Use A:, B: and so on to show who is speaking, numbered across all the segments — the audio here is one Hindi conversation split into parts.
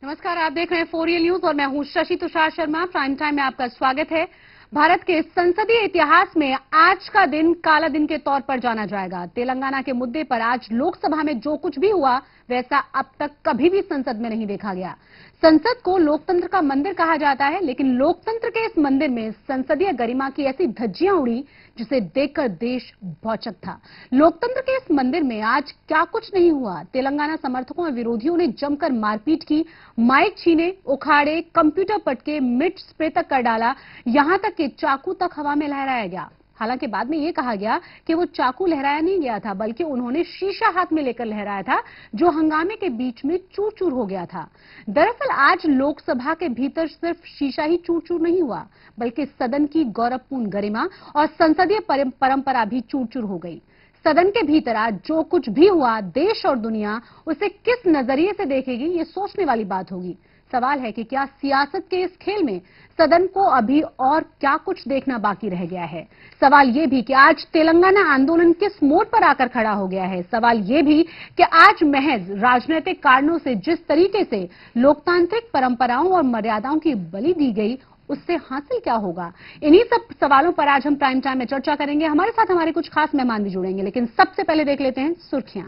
A: नमस्कार, आप देख रहे हैं 4 न्यूज और मैं हूं शशि तुषार शर्मा। प्राइम टाइम में आपका स्वागत है। भारत के संसदीय इतिहास में आज का दिन काला दिन के तौर पर जाना जाएगा। तेलंगाना के मुद्दे पर आज लोकसभा में जो कुछ भी हुआ वैसा अब तक कभी भी संसद में नहीं देखा गया। संसद को लोकतंत्र का मंदिर कहा जाता है, लेकिन लोकतंत्र के इस मंदिर में संसदीय गरिमा की ऐसी धज्जियां उड़ी जिसे देखकर देश भौचक था। लोकतंत्र के इस मंदिर में आज क्या कुछ नहीं हुआ। तेलंगाना समर्थकों और विरोधियों ने जमकर मारपीट की, माइक छीने, उखाड़े, कंप्यूटर पटके, मिर्च स्प्रे तक कर डाला, यहां तक कि चाकू तक हवा में लहराया गया। हालांकि बाद में यह कहा गया कि वो चाकू लहराया नहीं गया था, बल्कि उन्होंने शीशा हाथ में लेकर लहराया था, जो हंगामे के बीच में चूर चूर हो गया था। दरअसल आज लोकसभा के भीतर सिर्फ शीशा ही चूर चूर नहीं हुआ, बल्कि सदन की गौरवपूर्ण गरिमा और संसदीय परंपरा भी चूर चूर हो गई। सदन के भीतर आज जो कुछ भी हुआ, देश और दुनिया उसे किस नजरिए से देखेगी, ये सोचने वाली बात होगी। सवाल है कि क्या सियासत के इस खेल में सदन को अभी और क्या कुछ देखना बाकी रह गया है। सवाल यह भी कि आज तेलंगाना आंदोलन किस मोड़ पर आकर खड़ा हो गया है। सवाल यह भी कि आज महज राजनीतिक कारणों से जिस तरीके से लोकतांत्रिक परंपराओं और मर्यादाओं की बलि दी गई, उससे हासिल क्या होगा। इन्हीं सब सवालों पर आज हम प्राइम टाइम में चर्चा करेंगे। हमारे साथ हमारे कुछ खास मेहमान भी जुड़ेंगे, लेकिन सबसे पहले देख लेते हैं सुर्खियां।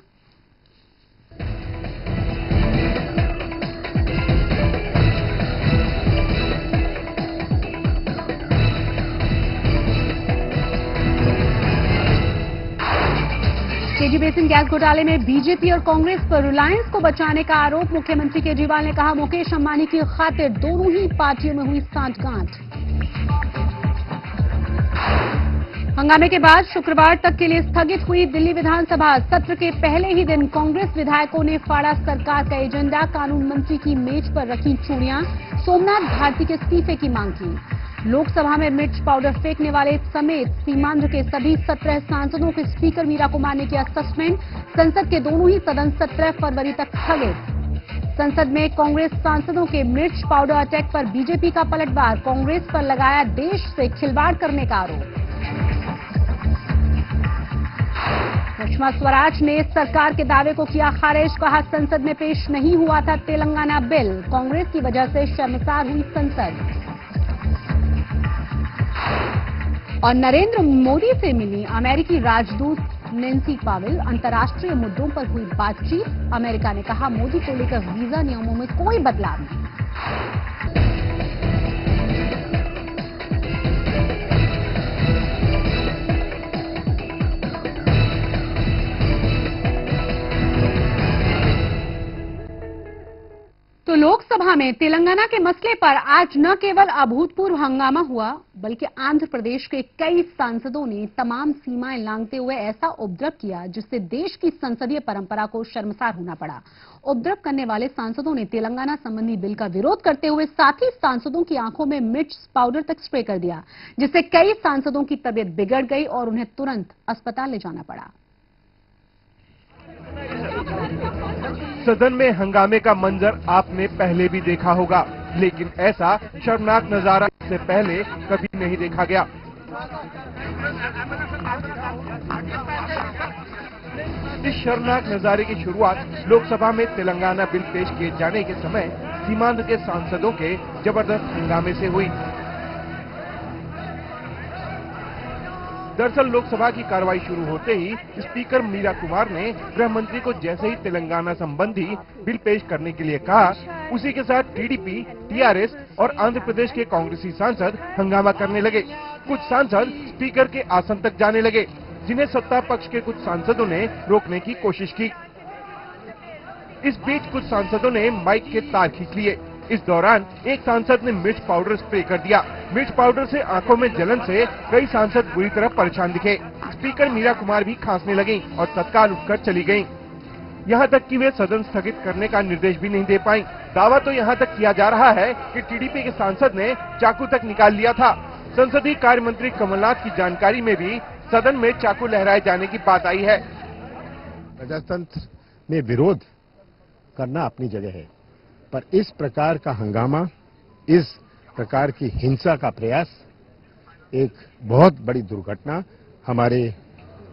A: केजी बेसिन गैस घोटाले में बीजेपी और कांग्रेस पर रिलायंस को बचाने का आरोप। मुख्यमंत्री केजरीवाल ने कहा, मुकेश अंबानी की खातिर दोनों ही पार्टियों में हुई सांठगांठ। हंगामे के बाद शुक्रवार तक के लिए स्थगित हुई दिल्ली विधानसभा। सत्र के पहले ही दिन कांग्रेस विधायकों ने फाड़ा सरकार का एजेंडा। कानून मंत्री की मेज पर रखी चूड़ियां, सोमनाथ भारती के इस्तीफे की मांग की। लोकसभा में मिर्च पाउडर फेंकने वाले समेत सीमांध्र के सभी 17 सांसदों को स्पीकर मीरा कुमार ने किया सस्पेंड। संसद के दोनों ही सदन 17 फरवरी तक स्थगित। संसद में कांग्रेस सांसदों के मिर्च पाउडर अटैक पर बीजेपी का पलटवार। कांग्रेस पर लगाया देश से खिलवाड़ करने का आरोप। सुषमा स्वराज ने सरकार के दावे को किया खारिज। कहा, संसद में पेश नहीं हुआ था तेलंगाना बिल, कांग्रेस की वजह से शर्मसार हुई संसद। और नरेंद्र मोदी से मिली अमेरिकी राजदूत नैन्सी पावेल। अंतर्राष्ट्रीय मुद्दों पर हुई बातचीत। अमेरिका ने कहा, मोदी को लेकर वीजा नियमों में कोई बदलाव नहीं। तो लोकसभा में तेलंगाना के मसले पर आज न केवल अभूतपूर्व हंगामा हुआ, बल्कि आंध्र प्रदेश के कई सांसदों ने तमाम सीमाएं लांघते हुए ऐसा उपद्रव किया जिससे देश की संसदीय परंपरा को शर्मसार होना पड़ा। उपद्रव करने वाले सांसदों ने तेलंगाना संबंधी बिल का विरोध करते हुए साथ ही सांसदों की आंखों में मिर्च पाउडर तक स्प्रे कर दिया, जिससे कई सांसदों की तबीयत बिगड़ गई और उन्हें तुरंत अस्पताल ले जाना पड़ा।
B: सदन में हंगामे का मंजर आपने पहले भी देखा होगा, लेकिन ऐसा शर्मनाक नजारा इससे पहले कभी नहीं देखा गया। इस शर्मनाक नजारे की शुरुआत लोकसभा में तेलंगाना बिल पेश किए जाने के समय सीमांध्र के सांसदों के जबरदस्त हंगामे से हुई। दरअसल लोकसभा की कार्रवाई शुरू होते ही स्पीकर मीरा कुमार ने गृह मंत्री को जैसे ही तेलंगाना संबंधी बिल पेश करने के लिए कहा, उसी के साथ टीडीपी, टीआरएस और आंध्र प्रदेश के कांग्रेसी सांसद हंगामा करने लगे। कुछ सांसद स्पीकर के आसन तक जाने लगे, जिन्हें सत्ता पक्ष के कुछ सांसदों ने रोकने की कोशिश की। इस बीच कुछ सांसदों ने माइक के तार खींच लिए। इस दौरान एक सांसद ने मिर्च पाउडर स्प्रे कर दिया। मिर्च पाउडर से आंखों में जलन से कई सांसद बुरी तरह परेशान दिखे। स्पीकर मीरा कुमार भी खांसने लगीं और तत्काल उठकर चली गईं। यहां तक कि वे सदन स्थगित करने का निर्देश भी नहीं दे पाईं। दावा तो यहां तक किया जा रहा है कि टीडीपी के सांसद ने चाकू तक निकाल लिया था। संसदीय कार्य मंत्री कमलनाथ की जानकारी में भी सदन में चाकू लहराए जाने की बात आई है।
C: प्रजातंत्र में विरोध करना अपनी जगह है, पर इस प्रकार का हंगामा, इस प्रकार की हिंसा का प्रयास एक बहुत बड़ी दुर्घटना हमारे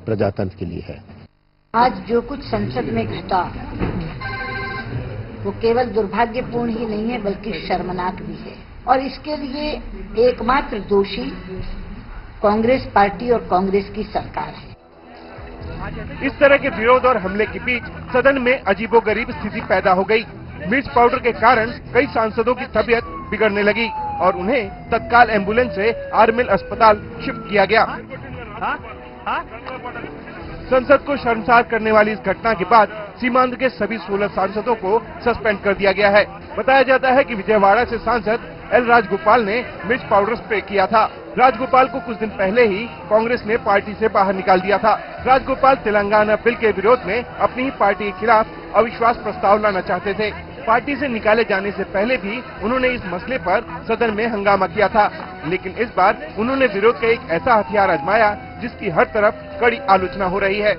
C: प्रजातंत्र के लिए है।
D: आज जो कुछ संसद में घटा वो केवल दुर्भाग्यपूर्ण ही नहीं है बल्कि शर्मनाक भी है। और इसके लिए एकमात्र दोषी कांग्रेस पार्टी और कांग्रेस की सरकार है।
B: इस तरह के विरोध और हमले के बीच सदन में अजीबोगरीब स्थिति पैदा हो गई। मिर्च पाउडर के कारण कई सांसदों की तबीयत बिगड़ने लगी और उन्हें तत्काल एम्बुलेंस से आर्मिल अस्पताल शिफ्ट किया गया। संसद को शर्मसार करने वाली इस घटना के बाद सीमांध्र के सभी 16 सांसदों को सस्पेंड कर दिया गया है। बताया जाता है कि विजयवाड़ा से सांसद एल राजगोपाल ने मिर्च पाउडर स्प्रे किया था। राजगोपाल को कुछ दिन पहले ही कांग्रेस ने पार्टी से बाहर निकाल दिया था। राजगोपाल तेलंगाना बिल के विरोध में अपनी ही पार्टी के खिलाफ अविश्वास प्रस्ताव लाना चाहते थे। पार्टी से निकाले जाने से पहले भी उन्होंने इस मसले पर सदन में हंगामा किया था, लेकिन इस बार उन्होंने विरोध का एक ऐसा हथियार आजमाया जिसकी हर तरफ कड़ी आलोचना हो रही है।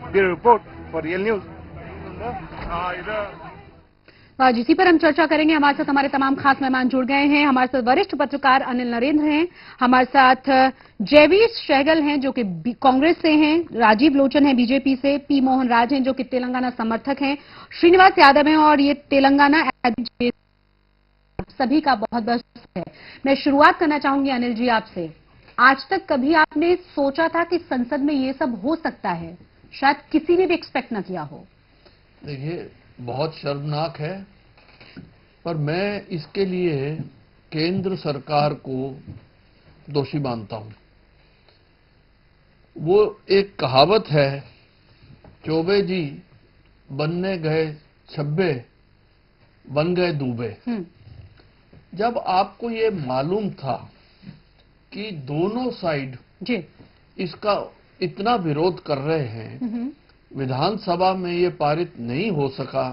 B: Bureau report for real news.
A: आज इसी पर हम चर्चा करेंगे। हमारे साथ हमारे तमाम खास मेहमान जुड़ गए हैं। हमारे साथ वरिष्ठ पत्रकार अनिल नरेंद्र हैं, हमारे साथ जयवीर सहगल हैं जो कि कांग्रेस से हैं, राजीव लोचन है बीजेपी से, पी मोहन राज हैं जो कि तेलंगाना समर्थक हैं, श्रीनिवास यादव हैं और ये तेलंगाना सभी का बहुत बहुत है। मैं शुरुआत करना चाहूंगी अनिल जी आपसे। आज तक कभी आपने सोचा था कि संसद में ये सब हो सकता है? शायद किसी ने भी एक्सपेक्ट न किया हो।
E: देखिए, बहुत शर्मनाक है, पर मैं इसके लिए केंद्र सरकार को दोषी मानता हूं। वो एक कहावत है, चौबे जी बनने गए छब्बे बन गए दूबे। जब आपको ये मालूम था कि दोनों साइड
A: जी
E: इसका इतना विरोध कर रहे हैं, विधानसभा में ये पारित नहीं हो सका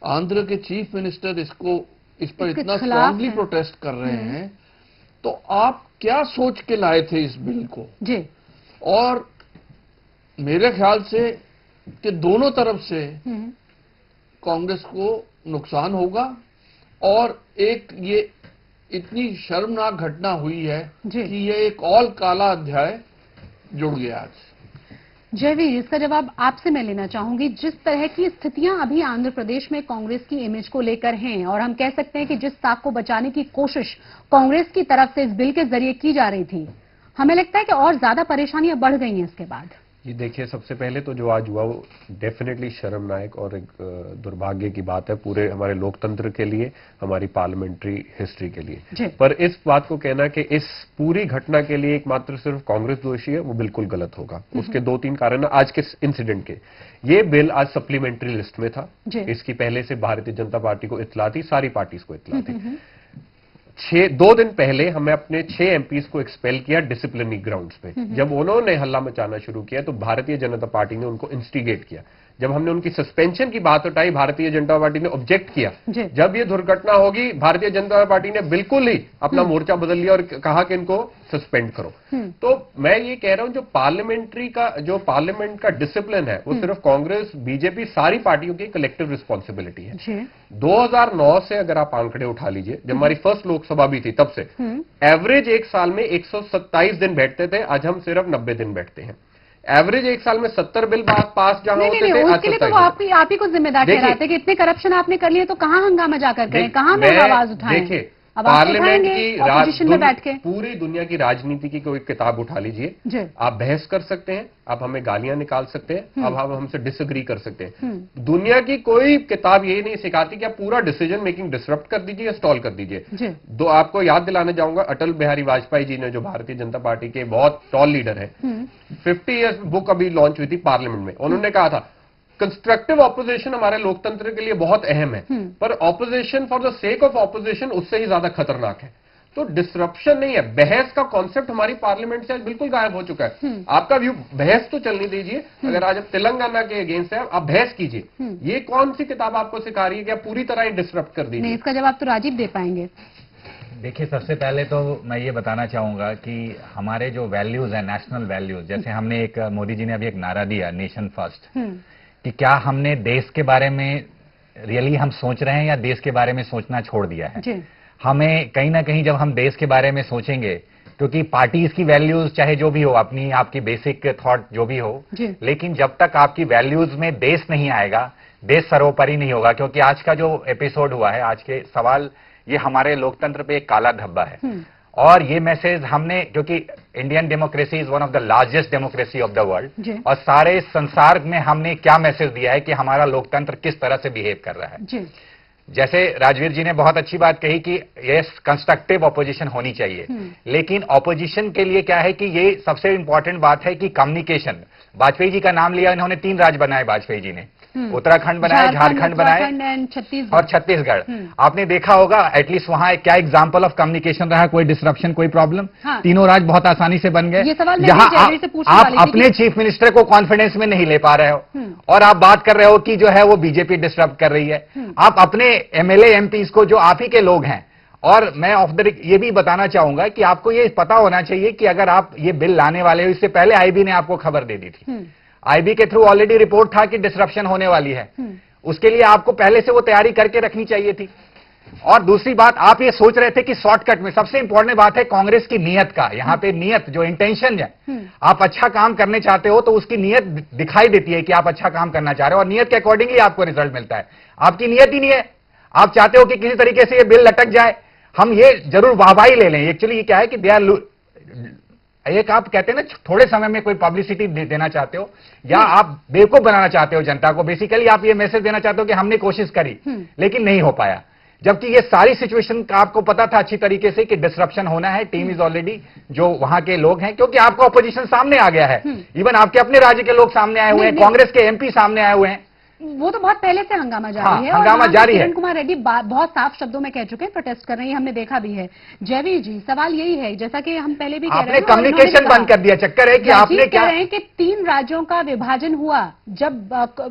E: आंध्र के चीफ मिनिस्टर इस पर इतना स्ट्रांगली प्रोटेस्ट कर रहे हैं, तो आप क्या सोच के लाए थे इस बिल को? जी। और मेरे ख्याल से कि दोनों तरफ से कांग्रेस को नुकसान होगा और एक ये इतनी शर्मनाक घटना हुई है कि ये एक और काला अध्याय जुड़ गया आज।
A: जयवीर, इसका जवाब आपसे मैं लेना चाहूंगी। जिस तरह की स्थितियां अभी आंध्र प्रदेश में कांग्रेस की इमेज को लेकर हैं और हम कह सकते हैं कि जिस साख को बचाने की कोशिश कांग्रेस की तरफ से इस बिल के जरिए की जा रही थी, हमें लगता है कि और ज्यादा परेशानियां बढ़ गई हैं इसके बाद।
F: ये देखिए, सबसे पहले तो जो आज हुआ वो डेफिनेटली शर्मनाक और एक दुर्भाग्य की बात है पूरे हमारे लोकतंत्र के लिए, हमारी पार्लियामेंट्री हिस्ट्री के लिए। पर इस बात को कहना कि इस पूरी घटना के लिए एकमात्र सिर्फ कांग्रेस दोषी है, वो बिल्कुल गलत होगा। उसके 2-3 कारण आज के इंसिडेंट के। ये बिल आज सप्लीमेंट्री लिस्ट में था, इसकी पहले से भारतीय जनता पार्टी को इत्तला थी, सारी पार्टीज को इत्तला थी। 2 दिन पहले हमें अपने 6 एमपीज को एक्सपेल किया डिसिप्लिनरी ग्राउंड्स पे। जब उन्होंने हल्ला मचाना शुरू किया तो भारतीय जनता पार्टी ने उनको इंस्टिगेट किया। जब हमने उनकी सस्पेंशन की बात उठाई, भारतीय जनता पार्टी ने ऑब्जेक्ट किया। जब ये दुर्घटना होगी, भारतीय जनता पार्टी ने बिल्कुल ही अपना मोर्चा बदल लिया और कहा कि इनको सस्पेंड करो। तो मैं ये कह रहा हूं, जो पार्लियामेंट का डिसिप्लिन है वो सिर्फ कांग्रेस, बीजेपी, सारी पार्टियों की कलेक्टिव रिस्पॉन्सिबिलिटी है। 2009 से अगर आप आंकड़े उठा लीजिए, जब हमारी फर्स्ट लोकसभा भी थी, तब से एवरेज एक साल में 127 दिन बैठते थे, आज हम सिर्फ 90 दिन बैठते हैं। एवरेज एक साल में 70 बिल पास जहां होते थे,
A: उसके लिए तो आप ही को जिम्मेदार ठहराते कि इतने करप्शन आपने कर लिए, तो कहां हंगामा जाकर करें, कहां में आवाज उठाएं? देखिए,
F: पार्लियामेंट की पूरी दुनिया की राजनीति की कोई किताब उठा लीजिए, आप बहस कर सकते हैं, आप हमें गालियां निकाल सकते हैं, अब आप हमसे डिसएग्री कर सकते हैं। दुनिया की कोई किताब यही नहीं सिखाती कि आप पूरा डिसीजन मेकिंग डिसरप्ट कर दीजिए या स्टॉल कर दीजिए। आपको याद दिलाना चाहूंगा, अटल बिहारी वाजपेयी जी ने, जो भारतीय जनता पार्टी के बहुत टॉल लीडर है, 50 ईयर्स बुक अभी लॉन्च हुई थी पार्लियामेंट में, उन्होंने कहा था कंस्ट्रक्टिव ऑपोजिशन हमारे लोकतंत्र के लिए बहुत अहम है, पर opposition for the sake of opposition उससे ही ज्यादा खतरनाक है। तो डिसरप्शन नहीं है, बहस का कॉन्सेप्ट हमारी पार्लियामेंट से बिल्कुल गायब हो चुका है। आपका व्यू, बहस तो चलनी दीजिए, अगर आज आप तेलंगाना के अगेंस्ट है, आप बहस कीजिए। ये कौन सी किताब आपको सिखा रही है कि आप पूरी तरह ही डिसरप्ट कर दीजिए?
A: इसका जवाब तो राजीव दे पाएंगे।
G: देखिए, सबसे पहले तो मैं ये बताना चाहूंगा कि हमारे जो वैल्यूज है, नेशनल वैल्यूज, जैसे हमने एक, मोदी जी ने अभी एक नारा दिया, नेशन फर्स्ट, कि क्या हमने देश के बारे में रियली हम सोच रहे हैं या देश के बारे में सोचना छोड़ दिया है? हमें कहीं ना कहीं जब हम देश के बारे में सोचेंगे क्योंकि पार्टीज की वैल्यूज चाहे जो भी हो, अपनी आपकी बेसिक थॉट जो भी हो, लेकिन जब तक आपकी वैल्यूज में देश नहीं आएगा, देश सर्वोपरि नहीं होगा। क्योंकि आज का जो एपिसोड हुआ है, आज के सवाल, ये हमारे लोकतंत्र पे एक काला धब्बा है। और ये मैसेज हमने, क्योंकि Indian democracy is one of the largest democracy of the world, और सारे संसार में हमने क्या मैसेज दिया है कि हमारा लोकतंत्र किस तरह से बिहेव कर रहा है। जैसे राजवीर जी ने बहुत अच्छी बात कही कि ये कंस्ट्रक्टिव ऑपोजिशन होनी चाहिए, लेकिन ऑपोजिशन के लिए क्या है कि ये सबसे इंपॉर्टेंट बात है कि कम्युनिकेशन। वाजपेयी जी का नाम लिया, इन्होंने 3 राज्य बनाए वाजपेयी जी ने, उत्तराखंड बनाया, झारखंड बनाए और छत्तीसगढ़। आपने देखा होगा एटलीस्ट वहां क्या एग्जाम्पल ऑफ कम्युनिकेशन रहा, कोई डिसरप्शन, कोई प्रॉब्लम। तीनों राज्य बहुत आसानी से बन गए। जहां आप अपने चीफ मिनिस्टर को कॉन्फिडेंस में नहीं ले पा रहे हो और आप बात कर रहे हो कि जो है वो बीजेपी डिस्टर्ब कर रही है। आप अपने एमएलए एमपीज को, जो आप ही के लोग हैं, और मैं ऑफ द ये भी बताना चाहूंगा कि आपको ये पता होना चाहिए कि अगर आप ये बिल लाने वाले हो, इससे पहले आईबी ने आपको खबर दे दी थी। आईबी के थ्रू ऑलरेडी रिपोर्ट था कि डिसरप्शन होने वाली है। उसके लिए आपको पहले से वो तैयारी करके रखनी चाहिए थी। और दूसरी बात, आप ये सोच रहे थे कि शॉर्टकट में, सबसे इंपॉर्टेंट बात है कांग्रेस की नीयत का। यहां पे नीयत, जो इंटेंशन है, आप अच्छा काम करने चाहते हो तो उसकी नीयत दिखाई देती है कि आप अच्छा काम करना चाह रहे हो, और नीयत के अकॉर्डिंगली आपको रिजल्ट मिलता है। आपकी नीयत ही नहीं है, आप चाहते हो कि किसी तरीके से ये बिल लटक जाए, हम ये जरूर वाहवाही ले लें। एक्चुअली ये क्या है कि दे आर, एक आप कहते हैं ना थोड़े समय में कोई पब्लिसिटी देना चाहते हो, या आप बेवकूफ बनाना चाहते हो जनता को। बेसिकली आप ये मैसेज देना चाहते हो कि हमने कोशिश करी लेकिन नहीं हो पाया, जबकि ये सारी सिचुएशन का आपको पता था अच्छी तरीके से कि डिसरप्शन होना है। टीम इज ऑलरेडी, जो वहां के लोग हैं, क्योंकि आपका ऑपोजिशन सामने आ गया है, इवन आपके अपने राज्य के लोग सामने आए हुए हैं, कांग्रेस के एमपी सामने आए हुए हैं।
A: वो तो बहुत पहले से हंगामा जारी है,
G: हंगामा जारी है।
A: किरण कुमार रेड्डी बहुत साफ शब्दों में कह चुके हैं, प्रोटेस्ट कर रही है, हमने देखा भी है। जयवीर जी, सवाल यही है, जैसा कि हम पहले भी कह रहे हैं,
G: कम्युनिकेशन बंद कर दिया। चक्कर है कि आपने क्या
A: कह रहे हैं कि 3 राज्यों का विभाजन हुआ जब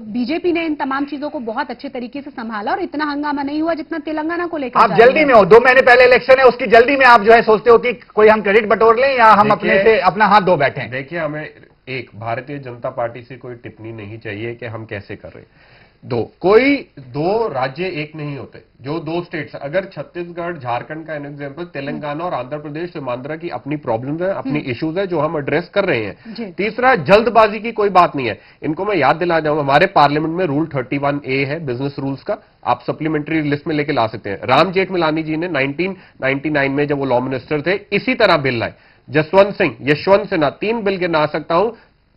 A: बीजेपी ने इन तमाम चीजों को बहुत अच्छे तरीके से संभाला, और इतना हंगामा नहीं हुआ जितना तेलंगाना को लेकर।
G: आप जल्दी में हो, 2 महीने पहले इलेक्शन है, उसकी जल्दी में आप जो है सोचते हो कि कोई हम क्रेडिट बटोर लें या हम अपने से अपना हाथ धो बैठे।
F: देखिए, हमें एक भारतीय जनता पार्टी से कोई टिप्पणी नहीं चाहिए कि हम कैसे कर रहे हैं। कोई 2 राज्य एक नहीं होते, जो 2 स्टेट्स, अगर छत्तीसगढ़, झारखंड का एन एग्जाम्पल, तेलंगाना और आंध्र प्रदेश, सीमांध्र की अपनी प्रॉब्लम्स है, अपनी इश्यूज है जो हम एड्रेस कर रहे हैं। तीसरा, जल्दबाजी की कोई बात नहीं है। इनको मैं याद दिला जाऊंगा, हमारे पार्लियामेंट में रूल 31A है बिजनेस रूल्स का, आप सप्लीमेंट्री लिस्ट में लेके ला सकते हैं। राम जेठमलानी जी ने 1999 में जब वो लॉ मिनिस्टर थे, इसी तरह बिल लाए। जसवंत सिंह, यशवंत सिन्हा, 3 बिल गिना सकता हूं।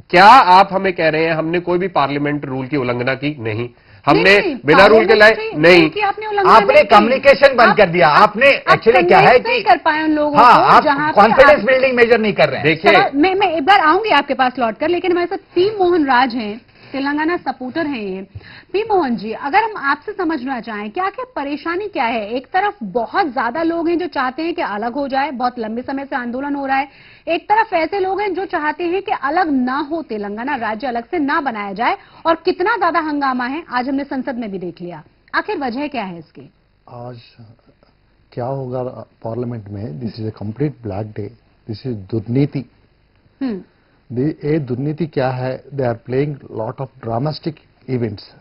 F: क्या आप हमें कह रहे हैं हमने कोई भी पार्लियामेंट रूल की उल्लंघना की? नहीं, हमने बिना रूल के लाए नहीं। आपने कम्युनिकेशन बंद कर दिया। आपने एक्चुअली क्या है कि
A: कर पाए उन लोगों
G: को, आप कॉन्फिडेंस बिल्डिंग मेजर नहीं कर रहे हैं।
A: देखिए, मैं एक बार आऊंगी आपके पास लौटकर, लेकिन हमारे साथ पी मोहन राज हैं, तेलंगाना सपोर्टर हैं ये। पी मोहन जी, अगर हम आपसे समझना चाहें कि आखिर परेशानी क्या है? एक तरफ बहुत ज्यादा लोग हैं जो चाहते हैं कि अलग हो जाए, बहुत लंबे समय से आंदोलन हो रहा है। एक तरफ ऐसे लोग हैं जो चाहते हैं कि अलग ना हो, तेलंगाना राज्य अलग से ना बनाया जाए, और कितना ज्यादा हंगामा है आज हमने संसद में भी देख लिया। आखिर वजह क्या है इसकी?
H: आज क्या होगा पार्लियामेंट में? This is a complete black day, this is दुर्नीति। ये दुर्नीति क्या है? They are playing lot of dramatic events.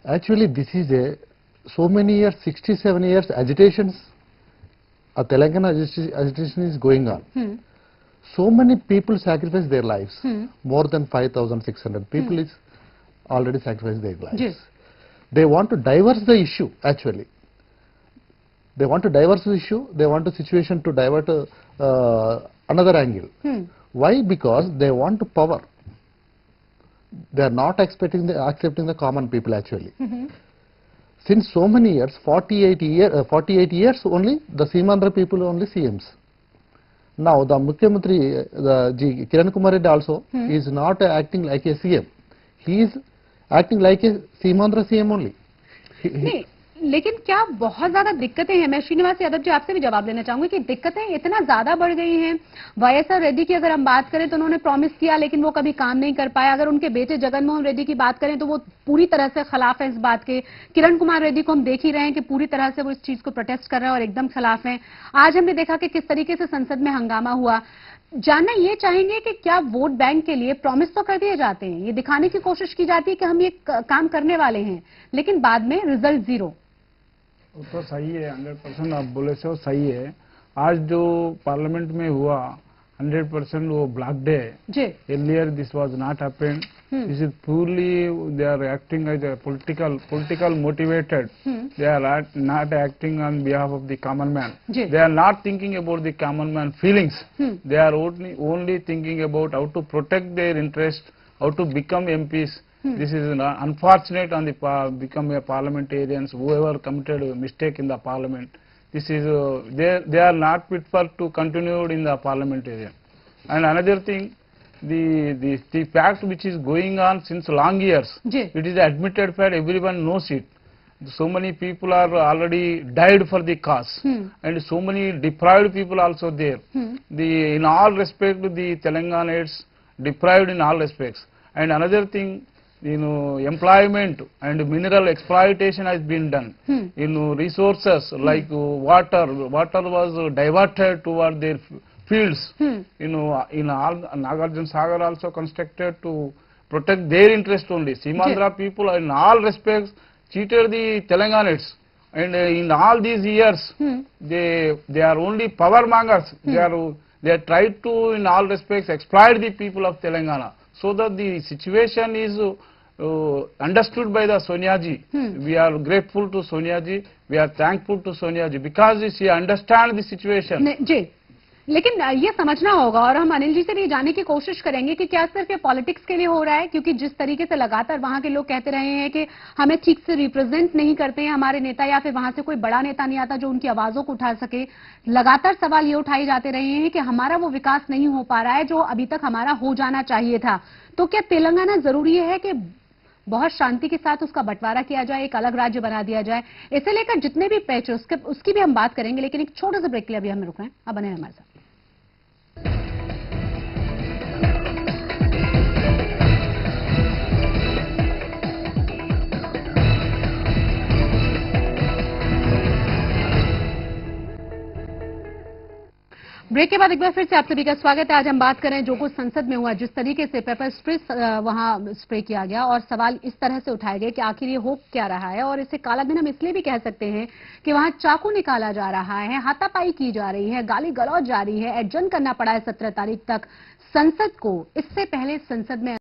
H: Actually this is a so many years, 67 years agitations, Telangana agitation is going on. So many people sacrifice their lives. More than 5,600 people is already sacrificed their lives. They want to diverse the issue, actually. They want to diverse the issue, they want the situation to divert another angle. Why? Because they want power. They are not accepting the common people, actually. Since so many years, 48 years only, the Seemandhra people only CMs. Now the Mukhyamantri, Kiran Kumar Reddy also is not acting like a CM. He is acting like a Seemandhra CM only.
A: नहीं, लेकिन क्या बहुत ज्यादा दिक्कतें हैं? मैं श्रीनिवास यादव जी आपसे भी जवाब लेना चाहूंगी कि दिक्कतें इतना ज्यादा बढ़ गई हैं। वाईएसआर रेड्डी की अगर हम बात करें तो उन्होंने प्रॉमिस किया लेकिन वो कभी काम नहीं कर पाया। अगर उनके बेटे जगनमोहन रेड्डी की बात करें तो वो पूरी तरह से खिलाफ है इस बात के। किरण कुमार रेड्डी को हम देख ही रहे हैं कि पूरी तरह से वो इस चीज को प्रोटेस्ट कर रहे हैं और एकदम खिलाफ हैं। आज हमने देखा कि किस तरीके से संसद में हंगामा हुआ। जानना ये चाहेंगे कि क्या वोट बैंक के लिए प्रॉमिस तो कर दिए जाते हैं, ये दिखाने की कोशिश की जाती है कि हम ये काम करने वाले हैं, लेकिन बाद में रिजल्ट जीरो।
I: तो सही है, 100% आप बोले सो सही है। आज जो पार्लियामेंट में हुआ 100% वो ब्लैक डे है। Earlier this was not happened. This is purely they are acting as a political motivated. They are not acting on behalf of the common man. They are not thinking about the common man feelings. They are only thinking about how to protect their interest, how to become MPs. This is unfortunate on the become a parliamentarians, whoever committed a mistake in the parliament. This is they are not fit for to continue in the parliamentarian. And another thing, the fact which is going on since long years, it is admitted fact, everyone knows it. So many people are already died for the cause, and so many deprived people also there. In all respect, the Telangana is deprived in all respects. And another thing, employment and mineral exploitation has been done. Resources like water was diverted toward their fields. In all, Nagarjuna Sagar also constructed to protect their interest only. Simandra people in all respects cheated the Telanganates, and in all these years they are only power mongers. They tried to in all respects exploit the people of Telangana, so that the situation is understood by the Sonia ji. We are grateful to Sonia ji, we are thankful to Sonia ji because she understands the situation.
A: जी, लेकिन ये समझना होगा और हम अनिल जी से भी जानने की कोशिश करेंगे कि क्या सिर्फ ये पॉलिटिक्स के लिए हो रहा है, क्योंकि जिस तरीके से लगातार वहां के लोग कहते रहे हैं कि हमें ठीक से रिप्रेजेंट नहीं करते हैं हमारे नेता, या फिर वहां से कोई बड़ा नेता नहीं आता जो उनकी आवाजों को उठा सके। लगातार सवाल ये उठाए जाते रहे हैं कि हमारा वो विकास नहीं हो पा रहा है जो अभी तक हमारा हो जाना चाहिए था। तो क्या तेलंगाना जरूरी है कि बहुत शांति के साथ उसका बंटवारा किया जाए, एक अलग राज्य बना दिया जाए? इसे लेकर जितने भी पैच उसकी भी हम बात करेंगे, लेकिन एक छोटे से ब्रेक के लिए अभी हमें रुकना है। अब बने हमारे साथ। ब्रेक के बाद एक बार फिर से आप सभी का स्वागत है। आज हम बात करें जो कुछ संसद में हुआ, जिस तरीके से पेपर स्प्रे वहां स्प्रे किया गया और सवाल इस तरह से उठाए गए कि आखिर ये हो क्या रहा है। और इसे काला दिन हम इसलिए भी कह सकते हैं कि वहां चाकू निकाला जा रहा है, हाथापाई की जा रही है, गाली गलौज जारी है, एडजर्न करना पड़ा है 17 तारीख तक संसद को। इससे पहले संसद में